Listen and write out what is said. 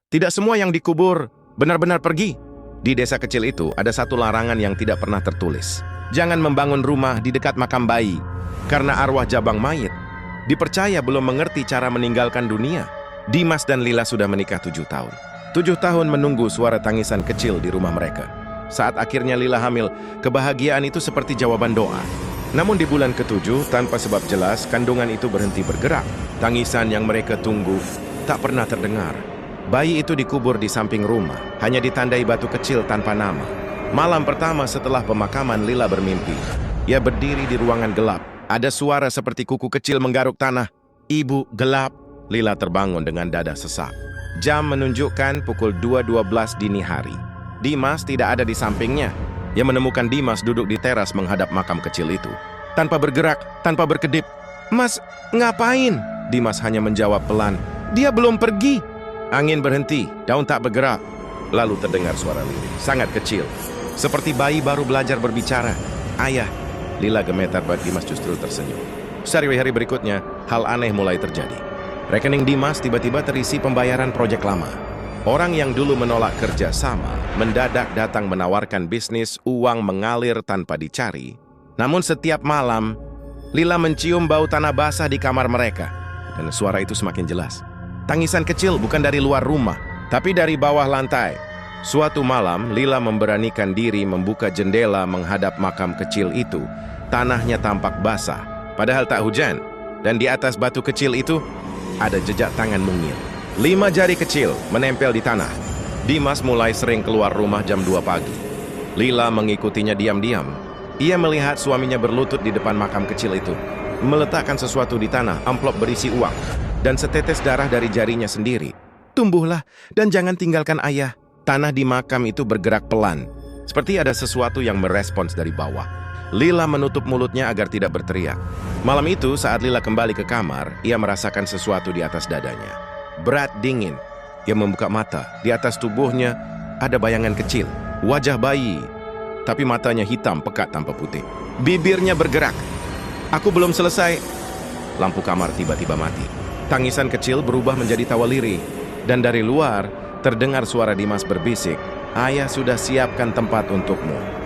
Tidak semua yang dikubur benar-benar pergi. Di desa kecil itu ada satu larangan yang tidak pernah tertulis. Jangan membangun rumah di dekat makam bayi, karena arwah jabang mayit dipercaya belum mengerti cara meninggalkan dunia. Dimas dan Lila sudah menikah 7 tahun. 7 tahun menunggu suara tangisan kecil di rumah mereka. Saat akhirnya Lila hamil, kebahagiaan itu seperti jawaban doa. Namun di bulan ke-7, tanpa sebab jelas, kandungan itu berhenti bergerak. Tangisan yang mereka tunggu tak pernah terdengar. Bayi itu dikubur di samping rumah, hanya ditandai batu kecil tanpa nama. Malam pertama setelah pemakaman, Lila bermimpi. Ia berdiri di ruangan gelap. Ada suara seperti kuku kecil menggaruk tanah. "Ibu, gelap." Lila terbangun dengan dada sesak. Jam menunjukkan pukul 2.12 dini hari. Dimas tidak ada di sampingnya. Ia menemukan Dimas duduk di teras menghadap makam kecil itu. Tanpa bergerak, tanpa berkedip. "Mas, ngapain?" Dimas hanya menjawab pelan. "Dia belum pergi." Angin berhenti, daun tak bergerak. Lalu terdengar suara lirih, sangat kecil. Seperti bayi baru belajar berbicara. "Ayah." Lila gemetar, bagi Dimas justru tersenyum. Hari-hari berikutnya, hal aneh mulai terjadi. Rekening Dimas tiba-tiba terisi pembayaran proyek lama. Orang yang dulu menolak kerja sama, mendadak datang menawarkan bisnis, uang mengalir tanpa dicari. Namun setiap malam, Lila mencium bau tanah basah di kamar mereka. Dan suara itu semakin jelas. Tangisan kecil bukan dari luar rumah, tapi dari bawah lantai. Suatu malam, Lila memberanikan diri membuka jendela menghadap makam kecil itu. Tanahnya tampak basah, padahal tak hujan. Dan di atas batu kecil itu, ada jejak tangan mungil. 5 jari kecil menempel di tanah. Dimas mulai sering keluar rumah jam 2 pagi. Lila mengikutinya diam-diam. Ia melihat suaminya berlutut di depan makam kecil itu, meletakkan sesuatu di tanah, amplop berisi uang, dan setetes darah dari jarinya sendiri. "Tumbuhlah dan jangan tinggalkan ayah." Tanah di makam itu bergerak pelan, seperti ada sesuatu yang merespons dari bawah. Lila menutup mulutnya agar tidak berteriak. Malam itu, saat Lila kembali ke kamar, ia merasakan sesuatu di atas dadanya. Berat, dingin. Ia membuka mata. Di atas tubuhnya ada bayangan kecil, wajah bayi, tapi matanya hitam pekat tanpa putih. Bibirnya bergerak. "Aku belum selesai." Lampu kamar tiba-tiba mati. Tangisan kecil berubah menjadi tawa lirih. Dan dari luar, terdengar suara Dimas berbisik, "Ayah sudah siapkan tempat untukmu."